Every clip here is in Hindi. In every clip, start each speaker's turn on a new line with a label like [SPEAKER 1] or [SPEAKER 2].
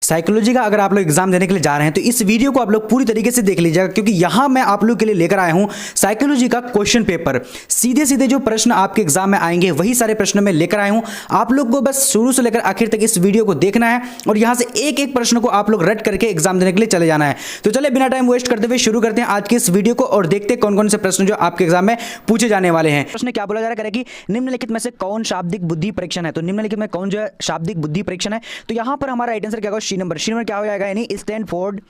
[SPEAKER 1] साइकोलॉजी का अगर आप लोग एग्जाम देने के लिए जा रहे हैं तो इस वीडियो को आप लोग पूरी तरीके से देख लीजिएगा, क्योंकि यहां मैं आप लोग के लिए लेकर आया हूं साइकोलॉजी का क्वेश्चन पेपर। सीधे सीधे जो प्रश्न आपके एग्जाम में आएंगे वही सारे प्रश्न मैं लेकर आया हूं। आप लोग को बस शुरू से लेकर आखिर तक इस वीडियो को देखना है और यहां से एक एक प्रश्न को आप लोग रट करके एग्जाम देने के लिए चले जाना है। तो चलिए बिना टाइम वेस्ट करते हुए शुरू करते हैं आज की इस वीडियो को और देखते हैं कौन कौन से प्रश्न जो आपके एग्जाम में पूछे जाने वाले हैं। प्रश्न क्या बोला जा रहा है कि निम्नलिखित में से कौन शाब्दिक बुद्धि परीक्षण है। तो निम्नलिखित में कौन जो है शाब्दिक बुद्धि परीक्षण है। तो यहां पर हमारा राइट आंसर क्या होगा, सी नंबर। सी नंबर क्या हो जाएगा, यानी स्टैनफोर्ड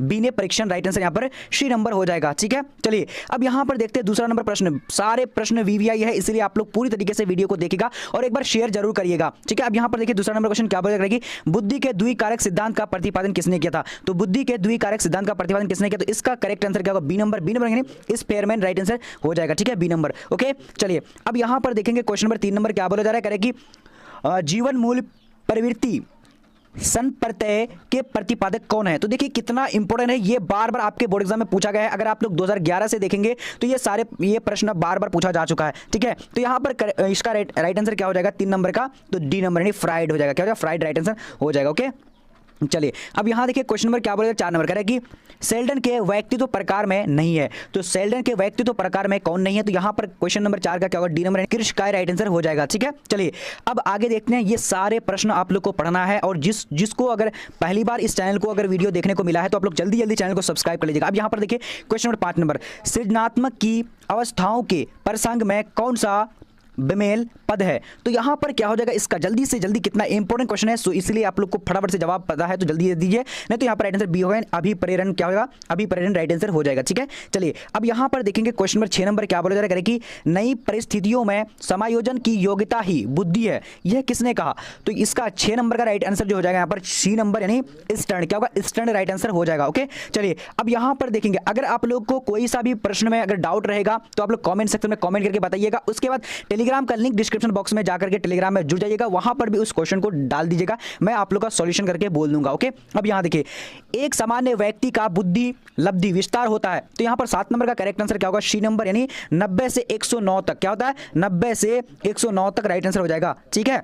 [SPEAKER 1] बीने परीक्षण। राइट आंसर यहां पर सी नंबर हो जाएगा। ठीक है, चलिए अब यहां पर देखते हैं दूसरा नंबर प्रश्न। सारे प्रश्न वीवीआई है, इसलिए आप लोग पूरी तरीके से वीडियो को देखिएगा और एक बार शेयर जरूर करिएगा। ठीक है, अब यहां पर देखिए दूसरा नंबर क्वेश्चन क्या बोलेगा कि बुद्धि के द्विकारक सिद्धांत का प्रतिपादन किसने किया था। तो बुद्धि के द्विकारक सिद्धांत का प्रतिपादन किसने किया, तो इसका करेक्ट आंसर क्या होगा, बी नंबर। बी नंबर यानी स्पेयरमैन। राइट आंसर हो जाएगा। ठीक है, बी नंबर। ओके, चलिए अब यहां पर देखेंगे क्वेश्चन नंबर 3 नंबर क्या बोला जा रहा है कि जीवन मूल्य प्रवृत्ति संप्रत्यय के प्रतिपादक कौन है। तो देखिए कितना इंपॉर्टेंट है, ये बार बार आपके बोर्ड एग्जाम में पूछा गया है। अगर आप लोग 2011 से देखेंगे तो ये प्रश्न बार बार पूछा जा चुका है। ठीक है, तो यहां पर इसका राइट आंसर क्या हो जाएगा 3 नंबर का, तो डी नंबर यानी फ्राइड हो जाएगा। क्या हो जाएगा, फ्राइड राइट आंसर हो जाएगा। ओके, चलिए अब यहां देखिए क्वेश्चन नंबर क्या बोलेगा 4 नंबर कह रहा है कि सेल्डन के व्यक्तित्व प्रकार में नहीं है। तो सेल्डन के व्यक्तित्व प्रकार में कौन नहीं है, तो यहां पर क्वेश्चन नंबर 4 का क्या होगा, डी नंबर कृषकाय राइट आंसर हो जाएगा। ठीक है, चलिए अब आगे देखते हैं। ये सारे प्रश्न आप लोग को पढ़ना है और जिसको अगर पहली बार इस चैनल को अगर वीडियो देखने को मिला है तो आप लोग जल्दी जल्दी चैनल को सब्सक्राइब कर लीजिएगा। अब यहां पर देखिए क्वेश्चन नंबर 5 नंबर, सृजनात्मक की अवस्थाओं के प्रसंग में कौन सा बेमेल पद है। तो यहां पर क्या हो जाएगा, इसका जल्दी से जल्दी कितना इंपॉर्टेंट क्वेश्चन है, सो इसलिए आप लोग को फटाफट से जवाब पता है तो जल्दी दे दीजिए, नहीं तो यहां पर राइट आंसर बी होगा, अभिप्रेरण क्या होगा, अभिप्रेरण राइट आंसर हो जाएगा। ठीक है, चलिए अब यहां पर देखेंगे क्वेश्चन नंबर 6 नंबर क्या बोला जा रहा है कि नई परिस्थितियों में समायोजन की योग्यता ही बुद्धि है, यह किसने कहा। तो इसका 6 नंबर का राइट आंसर जो हो जाएगा यहां पर सी नंबर यानी स्टर्न। क्या होगा, स्टर्न राइट आंसर हो जाएगा। ओके, चलिए अब यहां पर देखेंगे अगर आप लोग को कोई सा भी प्रश्न में अगर डाउट रहेगा तो आप लोग कमेंट सेक्शन में कमेंट करके बताइएगा। उसके बाद टेलीग्राम का लिंक डिस्क्रिप्शन बॉक्स में जाकर के टेलीग्राम में जुड़ जाइएगा, वहां पर भी उस क्वेश्चन को डाल दीजिएगा, मैं आप लोग का सॉल्यूशन करके बोल दूंगा। ओके, अब यहां देखिए एक सामान्य व्यक्ति का बुद्धि लब्धि विस्तार होता है। तो यहां पर 7 नंबर का करेक्ट आंसर क्या होगा, सी नंबर यानी 90 से 109 तक। क्या होता है, 90 से 109 तक राइट आंसर हो जाएगा। ठीक है,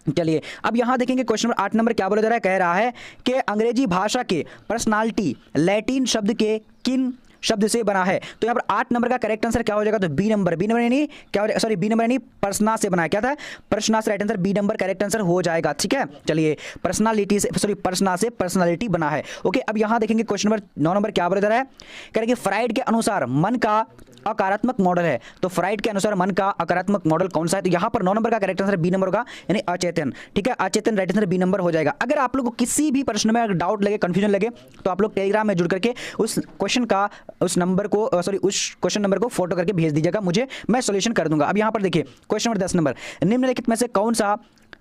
[SPEAKER 1] चलिए अब यहां देखेंगे क्वेश्चन नंबर 8 नंबर क्या बोला जा रहा है, कह रहा है कि अंग्रेजी भाषा के पर्सनालिटी लैटिन शब्द के किन शब्द से बना है। तो यहाँ पर 8 नंबर का करेक्ट आंसर क्या हो जाएगा, तो बी नंबर। बी नंबर यानी क्या हो जाएगा, सॉरी बी नंबर यानी पर्सना से बना है। क्या था, पर्सना से। Right answer B number correct answer हो जाएगा। ठीक है, चलिए पर्सनालिटी से, सॉरी पर्सना से पर्सनालिटी बना है। ओके, अब यहां देखेंगे क्वेश्चन नंबर 9 नंबर क्या बोला जा रहा है, कह रहे कि फ्राइड के अनुसार मन का अकारात्मक मॉडल है। तो फ्राइड के अनुसार मन का अकारात्मक मॉडल कौन सा है, तो यहां पर 9 नंबर का करेक्ट आंसर बी नंबर होगा यानी अचेतन। ठीक है, अचेतन राइट आंसर बी नंबर हो जाएगा। अगर आप लोगों को किसी भी प्रश्न में अगर डाउट लगे, कंफ्यूजन लगे, तो आप लोग टेलीग्राम में जुड़ करके उस क्वेश्चन का उस नंबर को सॉरी उस क्वेश्चन नंबर को फोटो करके भेज दीजिएगा मुझे, मैं सॉल्यूशन कर दूंगा। अब यहां पर देखिए क्वेश्चन नंबर 10 नंबर, निम्नलिखित में से कौन सा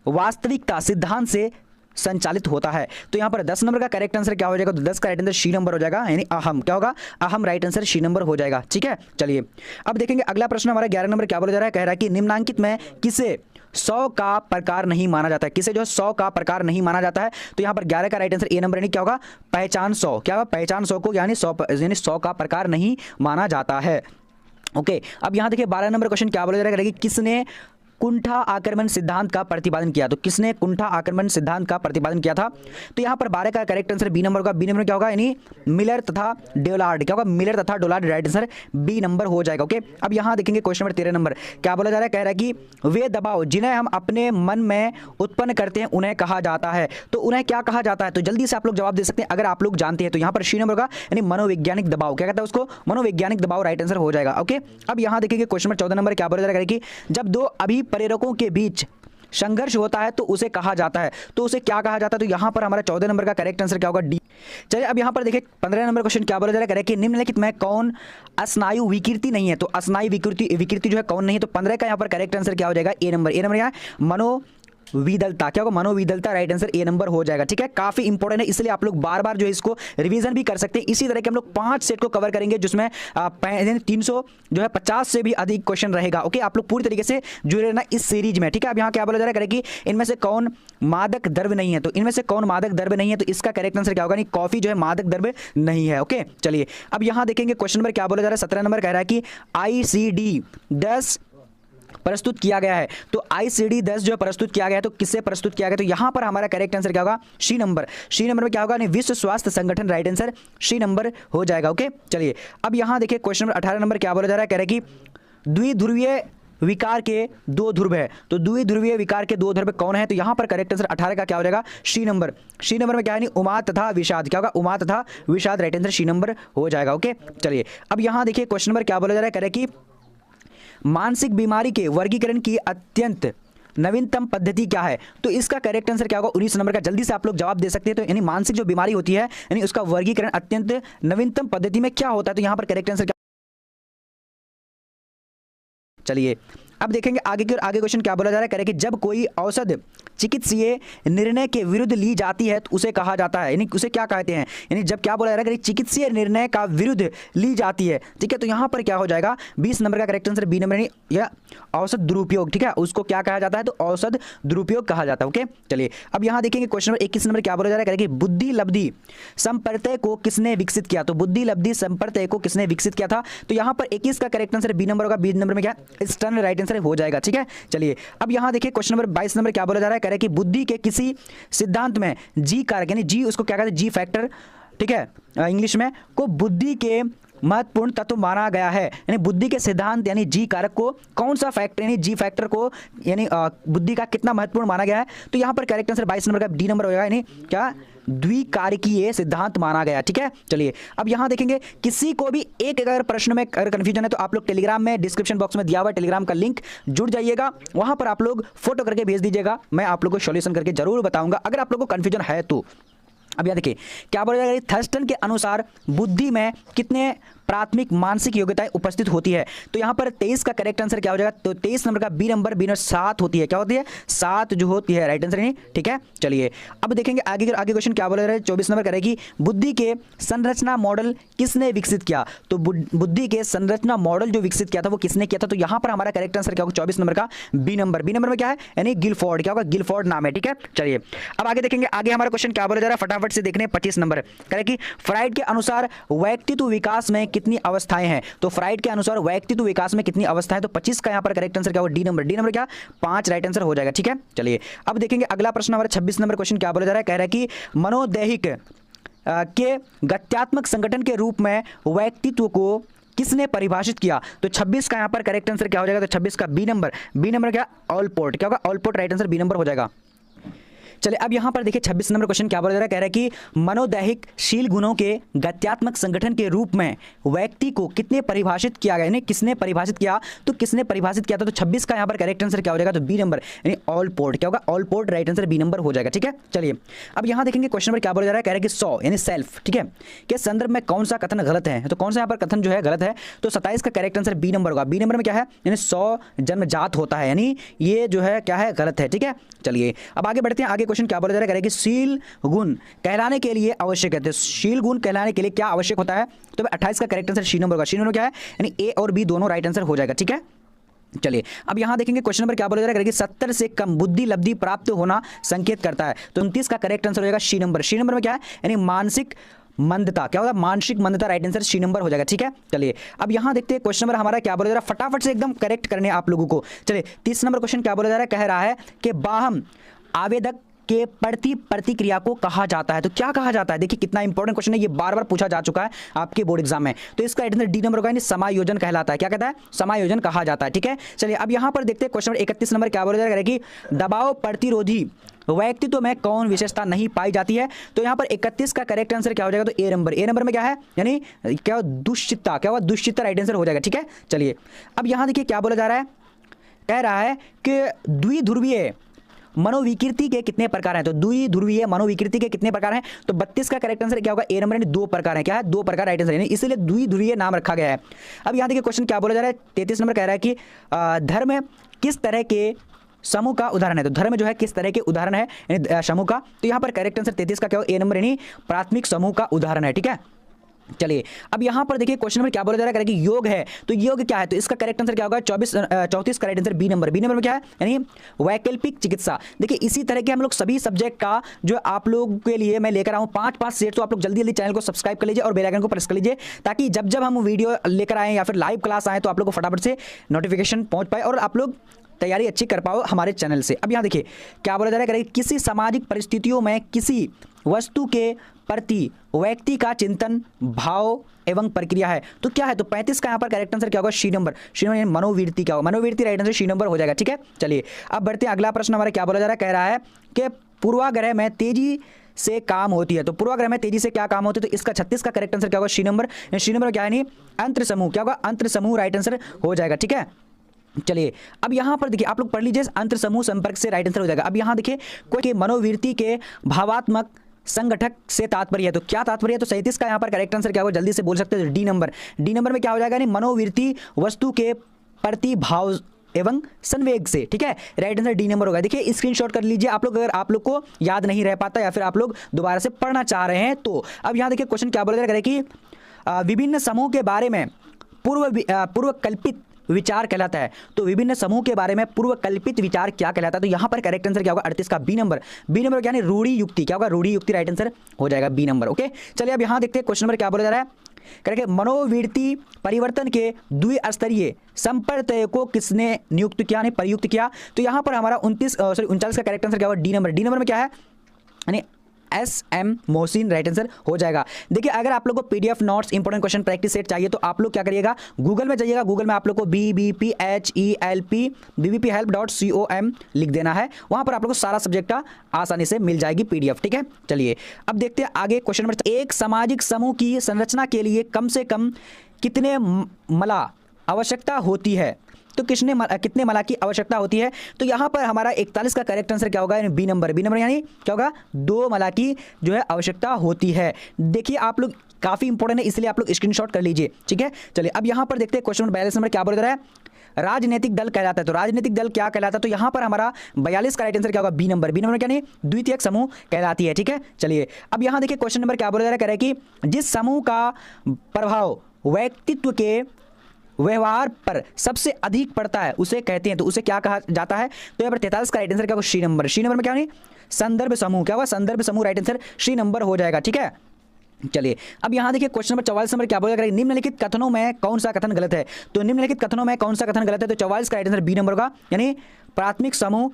[SPEAKER 1] वास्तविकता सिद्धांत से संचालित होता है। तो यहां पर 10 नंबर का करेक्ट आंसर क्या हो जाएगा, तो 10 का राइट आंसर सी नंबर हो जाएगा यानी अहम। क्या होगा, अहम राइट आंसर सी नंबर हो जाएगा। ठीक है, चलिए अब देखेंगे अगला प्रश्न हमारा 11 नंबर क्या बोला जा रहा है, कह रहा है कि निम्नांकित में किसे 100 का प्रकार नहीं माना जाता है। किसे जो 100 का प्रकार नहीं माना जाता है। तो यहां पर 11 का राइट आंसर ए नंबर यानी क्या होगा, पहचान 100। क्या होगा, पहचान 100 को यानी 100 का प्रकार नहीं माना जाता है। ओके, अब यहां देखिए 12 नंबर क्वेश्चन क्या बोला जा रहा है कि किसने कुंठा आक्रमण सिद्धांत का प्रतिपादन किया। तो किसने कुंठा आक्रमण सिद्धांत का प्रतिपादन किया था। तो यहां पर 12 का करेक्ट आंसर बी नंबर होगा। बी नंबर क्या होगा, यानी मिलर तथा डोलार्ड। क्या होगा, मिलर तथा Dollard right answer B number हो जाएगा। ओके, अब यहां देखेंगे क्वेश्चन नंबर 13 नंबर क्या बोला जा रहा है, कह रहा है कि वे दबाव जिन्हें हम अपने मन में उत्पन्न करते हैं उन्हें कहा जाता है। तो उन्हें क्या कहा जाता है, तो जल्दी से आप लोग जवाब दे सकते हैं अगर आप लोग जानते हैं। तो यहां पर सी नंबर होगा यानी मनोवैज्ञानिक दबाव। क्या कहता है उसको, मनोवैज्ञानिक दबाव राइट आंसर हो जाएगा। ओके, अब यहां देखेंगे क्वेश्चन नंबर 14 नंबर क्या बोला जा रहा है कि जब दो अभिप्रेरकों के बीच संघर्ष होता है तो उसे कहा जाता है। तो उसे क्या कहा जाता है, तो यहां पर हमारा 14 नंबर का करेक्ट आंसर क्या होगा, डी। चलिए अब यहां पर देखिए 15 नंबर क्वेश्चन क्या बोला जा रहा है कि निम्नलिखित में कौन स्नायु विकृति नहीं है। तो स्नायु विकृति जो है कौन नहीं है। तो 15 का यहां पर करेक्ट आंसर क्या हो जाएगा, ए नंबर। ए नंबर यहां मनो विदलता। क्या होगा, मनोविदलता राइट आंसर ए नंबर हो जाएगा। ठीक है, काफी इंपॉर्टेंट है, इसलिए आप लोग बार बार जो है इसको रिवीजन भी कर सकते हैं। इसी तरह के हम लोग 5 सेट को कवर करेंगे जिसमें 300 जो है 50 से भी अधिक क्वेश्चन रहेगा। ओके, आप लोग पूरी तरीके से जुड़े रहना इस सीरीज में। ठीक है, अब यहाँ क्या बोला जा रहा है कि इनमें से कौन मादक द्रव्य नहीं है। तो इनमें से कौन मादक द्रव्य नहीं है, तो इसका करेक्ट आंसर क्या होगा, नहीं कॉफी जो है मादक द्रव्य नहीं है। ओके, चलिए अब यहाँ देखेंगे क्वेश्चन नंबर क्या बोला जा रहा है 17 नंबर कह रहा है कि ICD 10 प्रस्तुत किया गया है? तो ICD-10 जो प्रस्तुत किया गया है तो किससे प्रस्तुत किया गया? तो यहां पर हमारा करेक्ट आंसर क्या होगा? सी नंबर। सी नंबर में क्या होगा? विश्व स्वास्थ्य संगठन, राइट आंसर सी नंबर हो जाएगा। ओके, चलिए अब यहां देखिए क्वेश्चन नंबर 18 नंबर क्या बोला जा रहा है? कह रहे कि द्विध्रुवीय विकार के दो ध्रुव है। तो द्विध्रुवीय विकार के दो ध्रुव कौन है? तो यहां पर करेक्ट आंसर 18 का क्या हो जाएगा? सी नंबर। सी नंबर में क्या है? उमा तथा विषाद। क्या होगा? उमा तथा विषाद, राइट आंसर सी नंबर हो जाएगा। ओके, चलिए अब यहां देखिए क्वेश्चन नंबर क्या बोला जा रहा है? कह रहे कि मानसिक बीमारी के वर्गीकरण की अत्यंत नवीनतम पद्धति क्या है? तो इसका करेक्ट आंसर क्या होगा? 19 नंबर का। जल्दी से आप लोग जवाब दे सकते हैं। तो यानी मानसिक जो बीमारी होती है यानी उसका वर्गीकरण अत्यंत नवीनतम पद्धति में क्या होता है? तो यहां पर करेक्ट आंसर क्या? चलिए अब देखेंगे आगे की ओर। आगे क्वेश्चन क्या बोला जा रहा है? कह रहे कि जब कोई औषध चिकित्सीय निर्णय के विरुद्ध ली जाती है तो उसे कहा जाता है, यानी उसे क्या कहते हैं? यानी जब क्या बोला जा रहा है कि चिकित्सीय निर्णय का विरुद्ध ली जाती है, ठीक है, तो यहां पर क्या हो जाएगा? 20 नंबर का करेक्ट आंसर बी नंबर, या औषध दुरुपयोग, ठीक है, उसको क्या कहा जाता है? तो औषध दुरुपयोग कहा जाता है। ओके, चलिए अब यहां देखेंगे क्वेश्चन नंबर 21 नंबर क्या बोला जा रहा है? कि बुद्धि लब्धि संप्रत्यय को किसने विकसित किया? तो बुद्धि लब्धि संप्रत्यय को किसने विकसित किया था? तो यहां पर 21 का करेक्ट आंसर बी नंबर होगा। बी नंबर में क्या? स्टर्न, राइट आंसर हो जाएगा। ठीक है, चलिए अब यहां देखिए क्वेश्चन नंबर 22 नंबर क्या बोला जा रहा है? कह रहे कि बुद्धि के किसी सिद्धांत में जी कारक, यानी जी उसको क्या कहते हैं? जी फैक्टर, ठीक है, इंग्लिश में, को बुद्धि के महत्वपूर्ण तत्व माना गया है। यानी बुद्धि के सिद्धांत यानी जी कारक को कौन सा फैक्टर यानी जी फैक्टर को यानी बुद्धि का कितना महत्वपूर्ण माना गया है? तो यहां पर करेक्ट आंसर 22 नंबर का डी नंबर होगा, यानी क्या? द्विकारकीय सिद्धांत माना गया। ठीक है, चलिए अब यहां देखेंगे किसी को भी एक अगर प्रश्न में अगर कंफ्यूजन है तो आप लोग टेलीग्राम में डिस्क्रिप्शन बॉक्स में दिया हुआ टेलीग्राम का लिंक जुड़ जाइएगा, वहां पर आप लोग फोटो करके भेज दीजिएगा, मैं आप लोग को सॉल्यूशन करके जरूर बताऊंगा अगर आप लोग को कंफ्यूजन है तो। अब यहां देखिए क्या बोला जाएगा? थर्स्टन के अनुसार बुद्धि में कितने प्राथमिक मानसिक योग्यताएं उपस्थित होती है? तो यहां पर 23 का करेक्ट आंसर क्या हो जाएगा? तो 23 नंबर का बी नंबर, बी नंबर 7 होती है। क्या होती है? 7 जो होती है, राइट आंसर नहीं। ठीक है, चलिए अब देखेंगे आगे क्वेश्चन क्या बोला जा रहा है? 24 नंबर करेगी बुद्धि के संरचना मॉडल किसने विकसित किया? तो बुद्धि के संरचना मॉडल जो विकसित किया था वो किसने किया था? तो यहां पर हमारा करेक्ट आंसर क्या होगा? 24 नंबर का बी नंबर। बी नंबर में क्या है? यानी गिलफोर्ड। क्या होगा? गिलफोर्ड नाम है। ठीक है, चलिए अब आगे देखेंगे। आगे हमारा क्वेश्चन क्या बोला जा रहा है? फटाफट से देखने 25 नंबर करें कि फ्राइड के अनुसार व्यक्तित्व विकास में कितनी अवस्थाएं हैं? तो फ्राइड के अनुसार व्यक्तित्व विकास में कितनी अवस्थाएं? तो 25 का यहां पर करेक्ट आंसर क्या होगा? D number. डी नंबर क्या? 5, राइट आंसर हो जाएगा। ठीक है, चलिए अब देखेंगे अगला प्रश्न हमारा 26 नंबर क्वेश्चन क्या बोला जा रहा है? कह रहा है कि मनोदैहिक के गत्यात्मक संगठन के रूप में व्यक्तित्व को किसने परिभाषित किया? तो 26 का यहां पर करेक्ट आंसर क्या हो जाएगा? तो 26 का बी नंबर। बी नंबर क्या? ऑलपोर्ट। क्या होगा? Allport, right answer B number हो जाएगा। चलिए अब यहां पर देखिए 26 नंबर क्वेश्चन क्या बोला जा रहा है? कह रहा है कि मनोदैहिक शील गुणों के गत्यात्मक संगठन के रूप में व्यक्ति को कितने परिभाषित किया गया, यानी किसने परिभाषित किया? तो किसने परिभाषित किया था? तो 26 का यहां पर करेक्ट आंसर क्या हो जाएगा? तो बी नंबर यानी ऑलपोर्ट। क्या होगा? Allport, right answer B number हो जाएगा। ठीक है, चलिए अब यहां देखेंगे क्वेश्चन नंबर क्या बोला जा रहा है? कह रहा है कि 100 यानी सेल्फ, ठीक है, के संदर्भ में कौन सा कथन गलत है? तो कौन सा यहां पर कथन जो है गलत है? तो 27 का करेक्ट आंसर बी नंबर होगा। बी नंबर में क्या है? यानी 100 जन्मजात होता है, यानी ये जो है क्या है? गलत है। ठीक है, चलिए अब आगे बढ़ते हैं। आगे क्वेश्चन क्या बोला जा रहा है? शील गुण कहलाने के लिए आवश्यक है। तो शील गुण कहलाने के लिए क्या आवश्यक होता है? तो 28 का करेक्ट आंसर सी नंबर होगा। सी नंबर क्या है? यानी ए और बी दोनों राइट आंसर हो जाएगा। ठीक है, चलिए अब यहां देखेंगे क्वेश्चन नंबर क्या बोला जा रहा है? कि 70 से कम बुद्धि लब्धि प्राप्त होना संकेत करता है। तो 29 का करेक्ट आंसर हो जाएगा सी नंबर। सी नंबर में क्या है? यानी मानसिक मंदता। क्या होगा? मानसिक मंदता, राइट आंसर सी नंबर हो जाएगा। ठीक है, चलिए अब यहां देखते हैं क्वेश्चन नंबर हमारा क्या बोला जा रहा है, फटाफट से एकदम करेक्ट करने आप लोगों को। चलिए 30 नंबर क्वेश्चन क्या बोला जा रहा है? कह रहा है कि बाहम आवेदक के प्रति प्रतिक्रिया को कहा जाता है। तो क्या कहा जाता है? देखिए कितना इंपॉर्टेंट क्वेश्चन है, ये बार बार पूछा जा चुका है आपके बोर्ड एग्जाम में। तो इसका आंसर डी नंबर होगा, यानी समायोजन कहलाता है। क्या कहता है? समायोजन कहा जाता है। ठीक है, चलिए अब यहां पर देखते हैं क्वेश्चन 31 नंबर क्या बोला जा रहा है? कि दबाव प्रतिरोधी व्यक्तित्व में कौन विशेषता नहीं पाई जाती है? तो यहां पर 31 का करेक्ट आंसर क्या हो जाएगा? तो ए नंबर। ए नंबर में क्या है? यानी क्या? दुश्चित्ता। क्या हुआ? दुश्चित्ता, राइट आंसर हो जाएगा। ठीक है, चलिए अब यहां देखिए क्या बोला जा रहा है? कह रहा है कि द्विध्रुवीय मनोविकृति के कितने प्रकार हैं? तो द्विध्रुवीय मनोविकृति के कितने प्रकार हैं? तो 32 का करेक्ट आंसर क्या होगा? ए नंबर, यानी 2 प्रकार हैं। क्या है? 2 प्रकार, राइट आंसर, यानी इसलिए द्विध्रुवीय नाम रखा गया है। अब यहां देखिए क्वेश्चन क्या बोला जा रहा है? 33 नंबर कह रहा है कि धर्म किस तरह के समूह का उदाहरण है? तो धर्म जो है किस तरह के उदाहरण है यानी समूह का? तो यहां पर करेक्ट आंसर 33 का क्या होगा? ए नंबर, यानी प्राथमिक समूह का उदाहरण है। ठीक है, चलिए अब यहां पर देखिए क्वेश्चन में क्या बोला जा रहा है कि योग है, तो योग क्या है, तो इसका करेक्ट आंसर क्या होगा 34 correct answer B number. B number में क्या है, यानी वैकल्पिक चिकित्सा। देखिए इसी तरह के हम लोग सभी सब्जेक्ट का जो आप लोग के लिए मैं लेकर आऊं 5 सेट, तो आप लोग जल्दी जल्दी चैनल को सब्सक्राइब कर लीजिए और बेल आइकन को प्रेस कर लीजिए, ताकि जब जब हम वीडियो लेकर आए या फिर लाइव क्लास आए तो आप लोग को फटाफट से नोटिफिकेशन पहुंच पाए और आप लोग तैयारी अच्छी कर पाओ हमारे चैनल से। अब यहाँ देखिए क्या बोला जा रहा है, किसी सामाजिक परिस्थितियों में किसी वस्तु के प्रति व्यक्ति का चिंतन, भाव एवं प्रक्रिया है, तो क्या है, तो 35 का यहाँ पर करेक्ट आंसर क्या होगा, सी नंबर। सी नंबर मनोवृत्ति क्या होगा, मनोवृत्ति राइट आंसर सी नंबर हो जाएगा। ठीक है, चलिए अब बढ़ते हैं। अगला प्रश्न हमारा क्या बोला जा रहा है, कह रहा है कि पूर्वाग्रह में तेजी से काम होती है, तो पूर्वाग्रह में तेजी से क्या काम होती है, तो इसका 36 का करेक्ट आंसर क्या होगा, सी नंबर। सी नंबर क्या है, नहीं अंतर समूह, क्या होगा, अंतर समूह राइट आंसर हो जाएगा। ठीक है, चलिए अब यहां पर देखिए आप लोग पढ़ लीजिए, अंतर समूह संपर्क से राइट आंसर हो जाएगा। अब यहां देखिए कोई मनोवृत्ति के भावात्मक संगठक से तात्पर्य है, तो क्या तात्पर्य है, तो 37 का यहां पर करेक्ट आंसर क्या होगा, जल्दी से बोल सकते हैं, डी नंबर। डी नंबर में क्या हो जाएगा, नहीं मनोवृत्ति वस्तु के प्रति भाव एवं संवेग से। ठीक है, राइट आंसर डी नंबर होगा। देखिए स्क्रीनशॉट कर लीजिए आप लोग, अगर आप लोग को याद नहीं रह पाता या फिर आप लोग दोबारा से पढ़ना चाह रहे हैं तो। अब यहां देखिए क्वेश्चन क्या बोला जा रहा है कि विभिन्न समूह के बारे में पूर्व कल्पित विचार कहलाता है, तो विभिन्न समूह के बारे में पूर्व कल्पित विचार क्या कहलाता है, तो यहां पर करेक्ट आंसर क्या होगा, 38 का बी नंबर। बी नंबर क्या है, रूढ़ि युक्ति, क्या होगा, रूढ़ि युक्ति राइट आंसर हो जाएगा, बी नंबर। ओके, चलिए अब यहां देखते हैं क्वेश्चन नंबर क्या बोला जा रहा है, करेक्ट, मनोवृत्ति परिवर्तन के द्विस्तरीय संप्रत्यय को किसने नियुक्त किया, नहीं प्रयुक्त किया, तो यहां पर हमारा 39 का करेक्ट आंसर क्या होगा, डी नंबर। डी नंबर में क्या है, यानी एस.एम. मोहसिन राइट आंसर हो जाएगा। देखिए अगर आप लोग को PDF notes important question practice set चाहिए तो आप लोग क्या करिएगा, गूगल में जाइएगा, गूगल में आप लोग को BBPHELP लिख देना है, वहां पर आप लोग को सारा सब्जेक्ट का आसानी से मिल जाएगी पीडीएफ। ठीक है, चलिए अब देखते हैं आगे क्वेश्चन नंबर। एक सामाजिक समूह की संरचना के लिए कम से कम कितने मला आवश्यकता होती है, तो कितने मला की आवश्यकता होती है, तो यहां पर हमारा 41 का करेक्ट आंसर क्या होगा, बी नंबर। बी नंबर यानी क्या होगा, 2 मला की जो है आवश्यकता होती है। देखिए आप लोग काफी इंपॉर्टेंट है, इसलिए आप लोग स्क्रीनशॉट कर लीजिए। ठीक है, चलिए अब यहां पर देखते हैं क्वेश्चन नंबर 42 नंबर क्या बोल रहा है, राजनीतिक दल कहलाता है, तो राजनीतिक दल क्या कहलाता है, तो यहां पर हमारा 42 का राइट आंसर क्या होगा, बी नंबर। बी नंबर क्या नहीं, द्वितीयक समूह कहलाती है। ठीक है, चलिए अब यहां देखिए क्वेश्चन नंबर क्या बोला जा रहा है, कह रहा है कि जिस समूह का प्रभाव व्यक्तित्व के व्यवहार पर सबसे अधिक पड़ता है उसे कहते हैं, तो उसे क्या कहा जाता है, तो यहाँ पर 43 का राइट आंसर क्या होगा, सी नंबर। सी नंबर में क्या नहीं, संदर्भ समूह, क्या होगा, संदर्भ समूह राइट आंसर सी नंबर हो जाएगा। ठीक है, चलिए अब यहां देखिए क्वेश्चन नंबर 44 नंबर क्या बोला, निम्नलिखित कथनों में कौन सा कथन गलत है, तो निम्नलिखित कथनों में कौन सा कथन गलत है, तो 44 का राइट आंसर बी नंबर होगा, यानी प्राथमिक समूह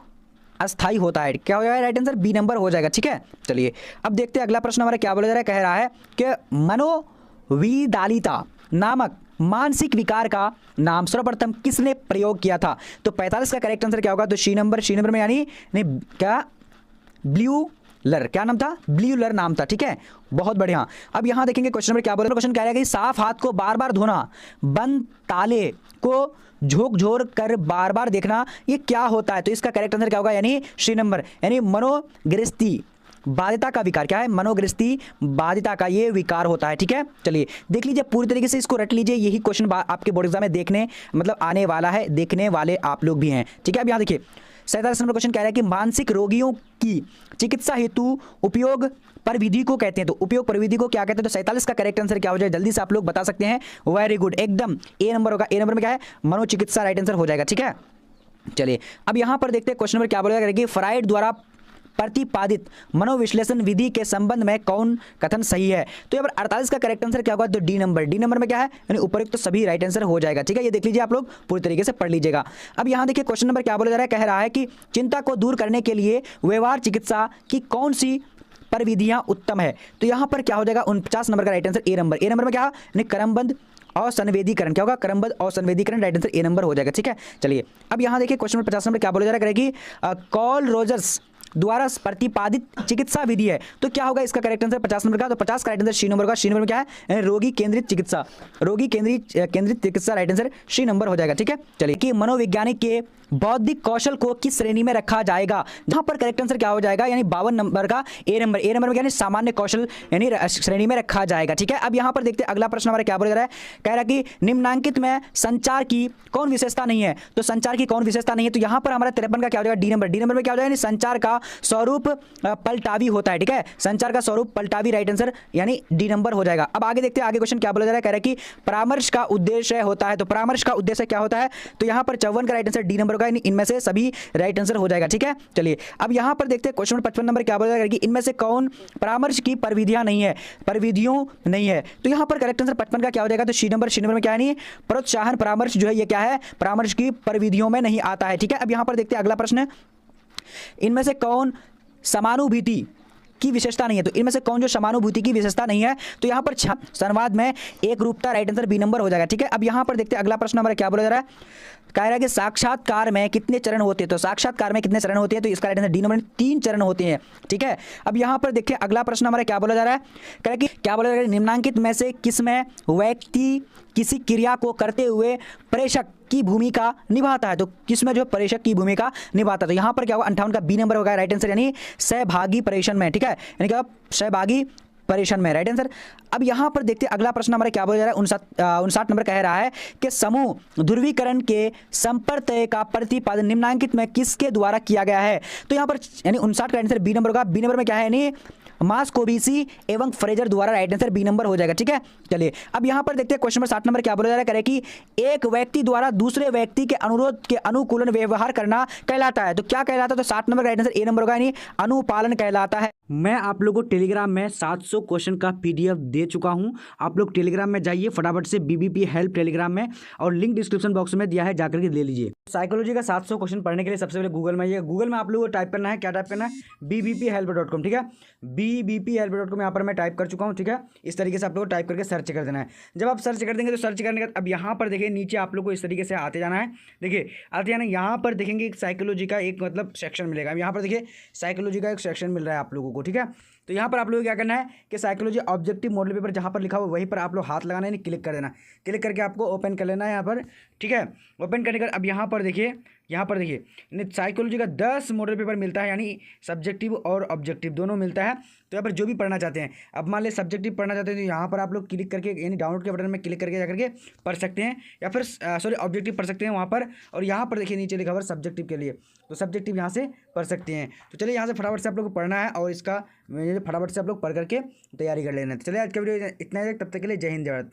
[SPEAKER 1] अस्थाई होता है, क्या हो जाएगा, राइट आंसर बी नंबर हो जाएगा। ठीक है, चलिए अब देखते हैं अगला प्रश्न हमारा क्या बोला जा रहा है, कह रहा है कि मनोविदालिता नामक मानसिक विकार का नाम सर्वप्रथम किसने प्रयोग किया था, तो 45 का करेक्ट आंसर क्या होगा, तो सी नंबर। सी नंबर में यानी क्या, ब्ल्यूलर, क्या नाम था, ब्ल्यूलर नाम था। ठीक है, बहुत बढ़िया। अब यहां देखेंगे क्वेश्चन नंबर क्या बोल रहा है, क्वेश्चन कह रहा है कि साफ हाथ को बार बार धोना, बंद ताले को झोंक कर बार बार देखना, ये क्या होता है, तो इसका करेक्ट आंसर क्या होगा, यानी सी नंबर, यानी मनोगृहस्थी बाध्यता का विकार, क्या है, मनोगृहस्थी बाध्यता का ये विकार होता है। ठीक है, चलिए देख लीजिए पूरी तरीके से इसको रट लीजिए, यही क्वेश्चन आपके बोर्ड एग्जाम में देखने मतलब आने वाला है, देखने वाले आप लोग भी हैं। ठीक है, अब यहाँ देखिए 47 नंबर क्वेश्चन कह रहा है कि मानसिक रोगियों की चिकित्सा हेतु उपयोग परिविधि को कहते हैं, तो उपयोग परिविधि को क्या कहते हैं, तो 47 का करेक्ट आंसर क्या हो जाए, जल्दी से आप लोग बता सकते हैं, वेरी गुड, एकदम ए नंबर होगा। ए नंबर में क्या है, मनोचिकित्सा राइट आंसर हो जाएगा। ठीक है, चलिए अब यहां पर देखते हैं क्वेश्चन नंबर क्या बोलेगा कि फ्राइड द्वारा प्रतिपादित मनोविश्लेषण विधि के संबंध में कौन कथन सही है, तो यहाँ पर 48 का करेक्ट आंसर क्या होगा, तो डी नंबर। डी नंबर में क्या है, यानी उपयुक्त तो सभी राइट आंसर हो जाएगा। ठीक है, ये देख लीजिए आप लोग पूरी तरीके से पढ़ लीजिएगा। अब यहाँ देखिए क्वेश्चन नंबर क्या बोला जा रहा है, कह रहा है कि चिंता को दूर करने के लिए व्यवहार चिकित्सा की कौन सी परिविधियां उत्तम है, तो यहाँ पर क्या हो जाएगा, 49 नंबर का right answer A number. A number में क्या, यानी क्रमबद्ध और संवेदीकरण, क्या होगा, क्रमबद्ध और संवेदीकरण राइट आंसर ए नंबर हो जाएगा। ठीक है, चलिए अब यहाँ देखिए क्वेश्चन नंबर 50 नंबर क्या बोला जा रहा है कि कॉल रोजर्स द्वारा प्रतिपादित चिकित्सा विधि है, तो क्या होगा इसका करेक्ट आंसर 50 नंबर का, तो 50 का राइट आंसर सी नंबर का। सी नंबर में क्या है, रोगी केंद्रित चिकित्सा, रोगी केंद्रित चिकित्सा राइट आंसर सी नंबर हो जाएगा। ठीक है, चलिए कि मनोवैज्ञानिक के बौद्धिक कौशल को किस श्रेणी में रखा जाएगा, जहां पर करेक्ट आंसर क्या हो जाएगा, यानी 52 नंबर का ए नंबर। ए नंबर में यानी सामान्य कौशल यानी श्रेणी में रखा जाएगा। ठीक है, अब यहां पर देखते हैं अगला प्रश्न हमारा क्या बोला जा रहा है, कह रहा है कि निम्नांकित में संचार की कौन विशेषता नहीं है, तो संचार की कौन विशेषता नहीं है, तो यहां पर हमारा 53 का क्या हो जाएगा, डी नंबर। डी नंबर में क्या हो जाएगा, संचार का का स्वरूप पलटावी होता है, ठीक है, संचार का स्वरूप पलटावी, राइट आंसर यानी डी नंबर हो जाएगा। अब आगे देखते हैं आगे क्वेश्चन क्या बोला जा रहा है, कह रहा है कि परामर्श का उद्देश्य होता है, तो परामर्श का उद्देश्य क्या होता है, तो यहां पर 54 का राइट आंसर डी नंबर होगा, इनमें से सभी राइट आंसर हो जाएगा, ठीक है। चलिए अब यहां पर देखते हैं क्वेश्चन नंबर 55 नंबर क्या बोला जा रहा है कि इनमें से कौन परामर्श की परिविधियां नहीं है, परिविधियों नहीं है, तो यहां पर करेक्ट आंसर 55 का क्या हो जाएगा, तो सी नंबर में क्या है नहीं, प्रोत्साहन परामर्श जो है ये क्या है, परामर्श की परिविधियों में नहीं आता है, ठीक है। अब यहां पर देखते हैं अगला प्रश्न, इनमें से कौन समानुभूति की विशेषता नहीं है, तो इनमें से कौन जो समानुभूति की विशेषता नहीं है, तो यहां पर संवाद में एक रूपता, राइट आंसर बी नंबर हो जाएगा, ठीक है। अब यहां पर देखते हैं अगला प्रश्न हमारा क्या बोला जा रहा है, कह रहा है कि साक्षात्कार में कितने चरण होते हैं, तो साक्षात्कार में कितने चरण होते हैं, तो इसका राइट आंसर डी नंबर 3 चरण होते हैं, ठीक है। अब यहां पर देखिए अगला प्रश्न हमारा क्या बोला जा रहा है, कह रहा है कि क्या बोला जा रहा है, निम्नांकित में से किसमें व्यक्ति किसी क्रिया को करते हुए प्रेषक की भूमिका निभाता है, तो किसमें जो प्रेषक की भूमिका निभाता है, तो यहां पर क्या होगा 58 का बी नंबर होगा, राइट आंसर यानी सहभागी प्रेषण में, ठीक है, यानी क्या सहभागी परेशान में, राइट आंसर। अब यहां पर देखते हैं अगला प्रश्न हमारा क्या बोला जा रहा है, 59 नंबर कह रहा है कि समूह ध्रुवीकरण के संपर्तय का प्रतिपादन निम्नांकित में किसके द्वारा किया गया है, तो यहां पर यानी 59 का आंसर बी नंबर होगा, बी नंबर में क्या है यानी मास्कोविसी एवं फ्रेजर द्वारा, राइट आंसर बी नंबर हो जाएगा, ठीक है। चलिए अब यहां पर देखते हैं क्वेश्चन नंबर 60 नंबर क्या बोला जा रहा है, कि एक व्यक्ति द्वारा दूसरे व्यक्ति के अनुरोध के अनुकूलन व्यवहार करना कहलाता है, तो क्या कहलाता है, तो 60 नंबर का राइट आंसर ए नंबर होगा यानी अनुपालन कहलाता है। मैं आप लोगों को टेलीग्राम में 700 क्वेश्चन का पीडीएफ दे चुका हूं, आप लोग टेलीग्राम में जाइए फटाफट से, बीबीपी हेल्प टेलीग्राम में, और लिंक डिस्क्रिप्शन बॉक्स में दिया है, जाकर के ले लीजिए। साइकोलॉजी का 700 क्वेश्चन पढ़ने के लिए सबसे पहले गूगल में आइए, गूगल में आप लोगों को टाइप करना है, क्या टाइप करना है, bbphelp.com, ठीक है, bbphelp.com यहाँ पर मैं टाइप कर चुका हूँ, ठीक है। इस तरीके से आप लोग को टाइप करके सर्च कर देना है। जब आप सर्च कर देंगे तो सर्च करने के बाद अब यहाँ पर देखिए नीचे आप लोग को इस तरीके से आते जाना है, देखिए आते जाना, यहाँ पर देखेंगे एक साइकोलॉजी का एक मतलब सेक्शन मिलेगा, यहाँ पर देखिए साइकोलॉजी का एक सेक्शन मिल रहा है आप लोगों को, ठीक है। तो यहाँ पर आप लोगों को क्या करना है कि साइकोलॉजी ऑब्जेक्टिव मॉडल पेपर जहाँ पर लिखा हुआ वहीं पर आप लोग हाथ लगाना है, क्लिक कर देना, क्लिक करके आपको ओपन कर लेना है यहाँ पर, ठीक है। ओपन करने के बाद अब यहाँ पर देखिए साइकोलॉजी का 10 मॉडल पेपर मिलता है, यानी सब्जेक्टिव और ऑब्जेक्टिव दोनों मिलता है। तो यहाँ पर जो भी पढ़ना चाहते हैं, अब मान लें सब्जेक्टिव पढ़ना चाहते हैं तो यहाँ पर आप लोग क्लिक करके यानी डाउनलोड के बटन में क्लिक करके जाकर के पढ़ सकते हैं, या फिर सॉरी ऑब्जेक्टिव पढ़ सकते हैं वहाँ पर, और यहाँ पर देखिए नीचे लिखा हुआ सब्जेक्टिव के लिए, तो सब्जेक्टिव यहाँ से पढ़ सकते हैं। तो चलिए यहाँ से फटाफट से आप लोग को पढ़ना है, और इसका फटाफट से आप लोग पढ़ करके तैयारी कर लेना है। तो चलिए आज का वीडियो इतना ही, तब तक के लिए जय हिंद जय भारत।